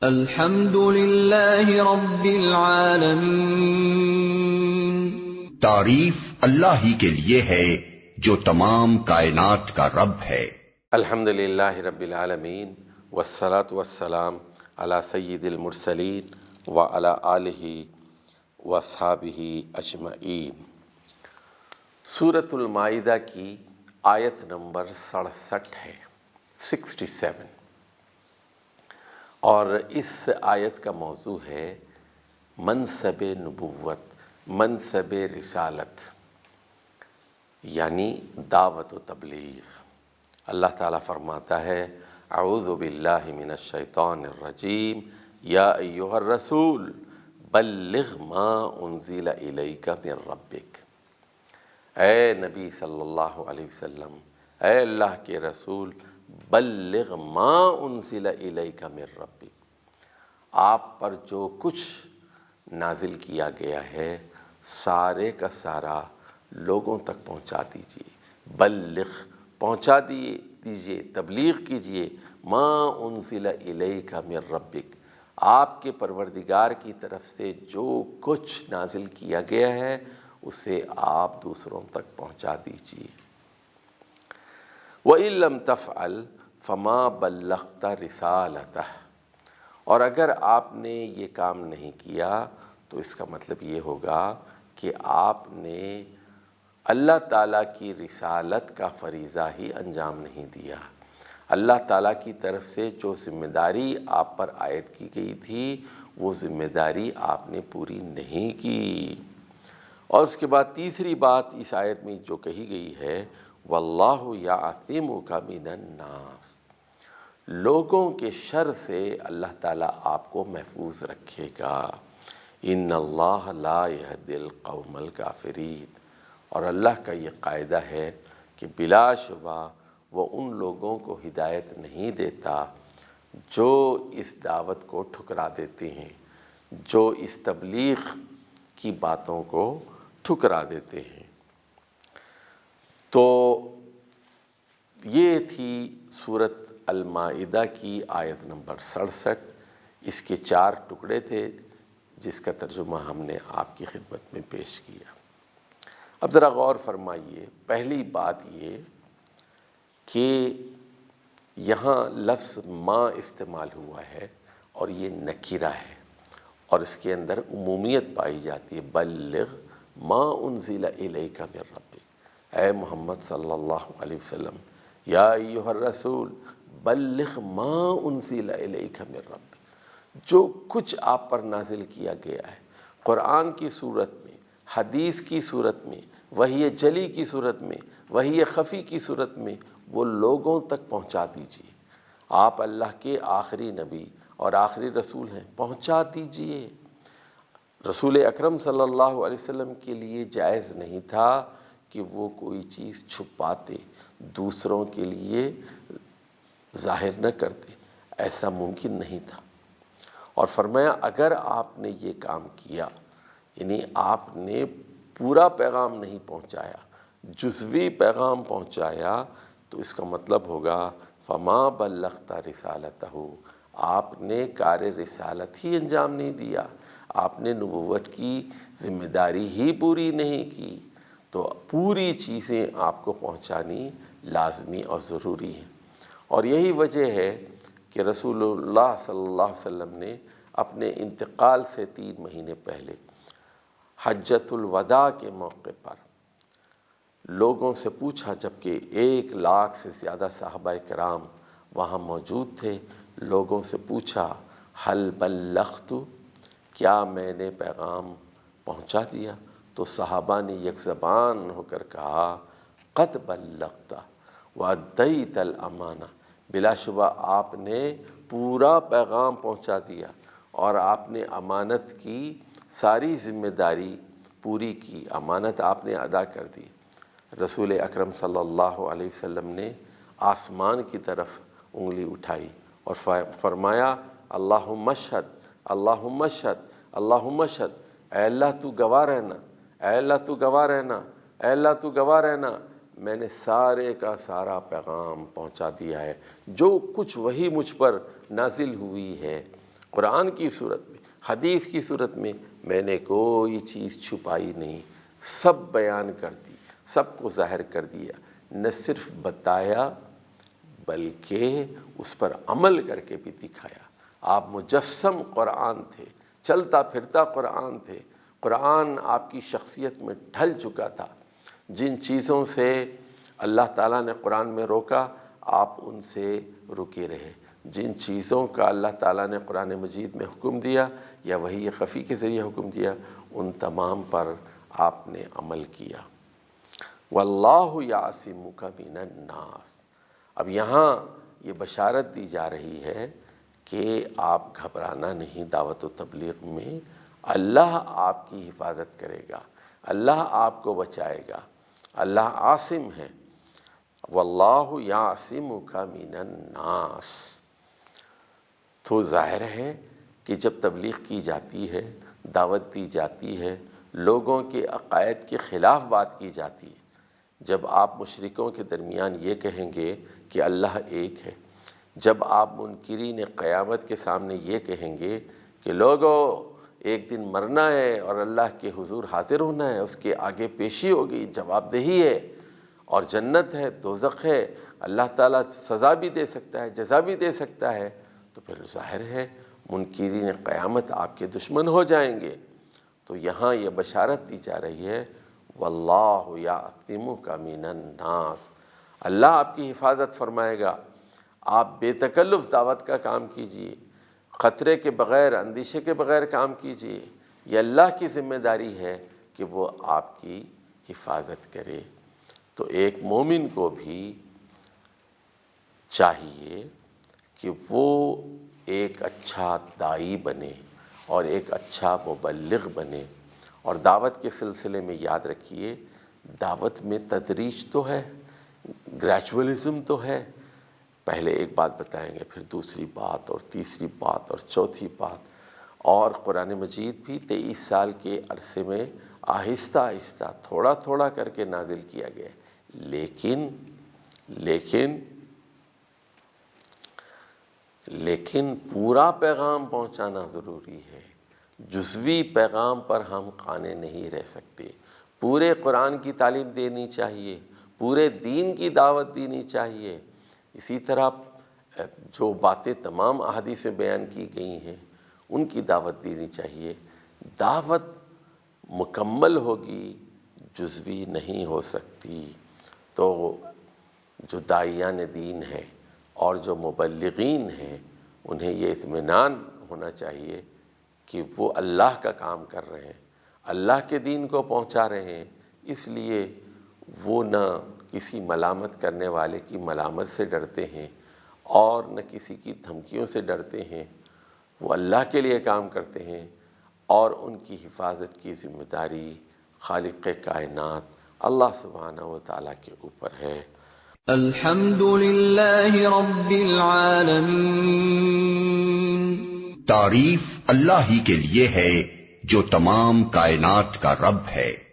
الحمد للہ رب العالمین، تعریف اللہ ہی کے لیے ہے جو تمام کائنات کا رب ہے۔ الحمد للہ رب العالمین والصلاة والسلام علی سید المرسلین وعلی آلہ واصحابہ اجمعین۔ سورۃ المائدہ کی آیت نمبر 67 ہے، 67، اور اس آیت کا موضوع ہے منصب نبوت، منصب رسالت، یعنی دعوت و تبلیغ۔ اللہ تعالیٰ فرماتا ہے اعوذ باللہ من الشیطان الرجیم یا ایہا الرسول بلغ ما انزل الیک من ربک۔ اے نبی صلی اللہ علیہ وسلم، اے اللہ کے رسول، بلغ ما انزل الیک من ربک، آپ پر جو کچھ نازل کیا گیا ہے سارے کا سارا لوگوں تک پہنچا دیجیے۔ بلغ، پہنچا دیجیے، تبلیغ کیجیے، ما انزل الیک من ربک، آپ کے پروردگار کی طرف سے جو کچھ نازل کیا گیا ہے اسے آپ دوسروں تک پہنچا دیجیے۔ وَإِن لَّمْ تَفْعَلْ فَمَا بَلَّغْتَ رِسَالَتَهُ، اور اگر آپ نے یہ کام نہیں کیا تو اس کا مطلب یہ ہوگا کہ آپ نے اللہ تعالیٰ کی رسالت کا فریضہ ہی انجام نہیں دیا۔ اللہ تعالیٰ کی طرف سے جو ذمہ داری آپ پر عائد کی گئی تھی وہ ذمہ داری آپ نے پوری نہیں کی۔ اور اس کے بعد تیسری بات اس آیت میں جو کہی گئی ہے واللہ یعصمک من الناس، لوگوں کے شر سے اللہ تعالیٰ آپ کو محفوظ رکھے گا۔ ان اللہ لا یہدی القوم الکافرین، اور اللہ کا یہ قاعدہ ہے کہ بلا شبہ وہ ان لوگوں کو ہدایت نہیں دیتا جو اس دعوت کو ٹھکرا دیتے ہیں، جو اس تبلیغ کی باتوں کو ٹھکرا دیتے ہیں۔ تو یہ تھی سورۃ المائدہ کی آیت نمبر 67۔ اس کے 4 ٹکڑے تھے جس کا ترجمہ ہم نے آپ کی خدمت میں پیش کیا۔ اب ذرا غور فرمائیے، پہلی بات یہ کہ یہاں لفظ ما استعمال ہوا ہے اور یہ نکرہ ہے اور اس کے اندر عمومیت پائی جاتی ہے۔ بلغ ما انزل الیک من ربک، اے محمد صلی اللہ علیہ وسلم، یا ایہا الرسول بلغ ما انزل الیک من ربک، جو کچھ آپ پر نازل کیا گیا ہے قرآن کی صورت میں، حدیث کی صورت میں، وحی جلی کی صورت میں، وحی خفی کی صورت میں، وہ لوگوں تک پہنچا دیجیے۔ آپ اللہ کے آخری نبی اور آخری رسول ہیں، پہنچا دیجیے۔ رسول اکرم صلی اللہ علیہ وسلم کے لیے جائز نہیں تھا کہ وہ کوئی چیز چھپاتے، دوسروں کے لیے ظاہر نہ کرتے، ایسا ممکن نہیں تھا۔ اور فرمایا اگر آپ نے یہ کام کیا، یعنی آپ نے پورا پیغام نہیں پہنچایا، جزوی پیغام پہنچایا، تو اس کا مطلب ہوگا فما بلغت رسالتہ، آپ نے کار رسالت ہی انجام نہیں دیا، آپ نے نبوت کی ذمہ داری ہی پوری نہیں کی۔ تو پوری چیزیں آپ کو پہنچانی لازمی اور ضروری ہیں۔ اور یہی وجہ ہے کہ رسول اللہ صلی اللہ علیہ وسلم نے اپنے انتقال سے 3 مہینے پہلے حجۃ الوداع کے موقع پر لوگوں سے پوچھا، جبکہ 1 لاکھ سے زیادہ صحابہ کرام وہاں موجود تھے، لوگوں سے پوچھا حل بلغت، کیا میں نے پیغام پہنچا دیا؟ تو صحابہ نے یک زبان ہو کر کہا قد بلغت وادیت الامانہ، بلا شبہ آپ نے پورا پیغام پہنچا دیا اور آپ نے امانت کی ساری ذمہ داری پوری کی، امانت آپ نے ادا کر دی۔ رسول اکرم صلی اللہ علیہ وسلم نے آسمان کی طرف انگلی اٹھائی اور فرمایا اللہم اشہد، اللہم اشہد، اللہم اشہد، اے اللہ تو گواہ رہنا، اے اللہ تو گواہ رہنا، اے اللہ تو گواہ رہنا، میں نے سارے کا سارا پیغام پہنچا دیا ہے، جو کچھ وحی مجھ پر نازل ہوئی ہے قرآن کی صورت میں، حدیث کی صورت میں نے کوئی چیز چھپائی نہیں، سب بیان کر دی، سب کو ظاہر کر دیا، نہ صرف بتایا بلکہ اس پر عمل کر کے بھی دکھایا۔ آپ مجسم قرآن تھے، چلتا پھرتا قرآن تھے، قرآن آپ کی شخصیت میں ڈھل چکا تھا۔ جن چیزوں سے اللہ تعالیٰ نے قرآن میں روکا آپ ان سے رکے رہے، جن چیزوں کا اللہ تعالیٰ نے قرآن مجید میں حکم دیا یا وحی خفی کے ذریعے حکم دیا ان تمام پر آپ نے عمل کیا۔ واللہ یعصمک من الناس۔ اب یہاں یہ بشارت دی جا رہی ہے کہ آپ گھبرانا نہیں، دعوت و تبلیغ میں اللہ آپ کی حفاظت کرے گا، اللہ آپ کو بچائے گا، اللہ عاصم ہے۔ واللہ یعصمک من الناس۔ تو ظاہر ہے کہ جب تبلیغ کی جاتی ہے، دعوت دی جاتی ہے، لوگوں کے عقائد کے خلاف بات کی جاتی ہے، جب آپ مشرکوں کے درمیان یہ کہیں گے کہ اللہ ایک ہے، جب آپ منکرین قیامت کے سامنے یہ کہیں گے کہ لوگوں ایک دن مرنا ہے اور اللہ کے حضور حاضر ہونا ہے، اس کے آگے پیشی ہوگی، جواب دہی ہے، اور جنت ہے، دوزخ ہے، اللہ تعالیٰ سزا بھی دے سکتا ہے، جزا بھی دے سکتا ہے، تو پھر ظاہر ہے منکرین قیامت آپ کے دشمن ہو جائیں گے۔ تو یہاں یہ بشارت دی جا رہی ہے واللہ یعصمک من الناس، اللہ آپ کی حفاظت فرمائے گا۔ آپ بے تکلف دعوت کا کام کیجئے، خطرے کے بغیر، اندیشے کے بغیر کام کیجئے، یہ اللہ کی ذمہ داری ہے کہ وہ آپ کی حفاظت کرے۔ تو ایک مومن کو بھی چاہیے کہ وہ ایک اچھا داعی بنے اور ایک اچھا مبلغ بنے۔ اور دعوت کے سلسلے میں یاد رکھیے، دعوت میں تدریج تو ہے، گریجولی تو ہے، پہلے ایک بات بتائیں گے، پھر دوسری بات اور تیسری بات اور چوتھی بات، اور قرآن مجید بھی 23 سال کے عرصے میں آہستہ آہستہ تھوڑا تھوڑا کر کے نازل کیا گیا، لیکن پورا پیغام پہنچانا ضروری ہے۔ جزوی پیغام پر ہم قانے نہیں رہ سکتے، پورے قرآن کی تعلیم دینی چاہیے، پورے دین کی دعوت دینی چاہیے۔ اسی طرح جو باتیں تمام احادیث میں بیان کی گئی ہیں ان کی دعوت دینی چاہیے۔ دعوت مکمل ہوگی، جزوی نہیں ہو سکتی۔ تو جو داعیان دین ہے اور جو مبلغین ہیں انہیں یہ اطمینان ہونا چاہیے کہ وہ اللہ کا کام کر رہے ہیں، اللہ کے دین کو پہنچا رہے ہیں، اس لیے وہ نہ کسی ملامت کرنے والے کی ملامت سے ڈرتے ہیں اور نہ کسی کی دھمکیوں سے ڈرتے ہیں، وہ اللہ کے لیے کام کرتے ہیں اور ان کی حفاظت کی ذمہ داری خالق کائنات اللہ سبحانہ و تعالیٰ کے اوپر ہے۔ الحمد للہ رب العالمین۔ تعریف اللہ ہی کے لیے ہے جو تمام کائنات کا رب ہے۔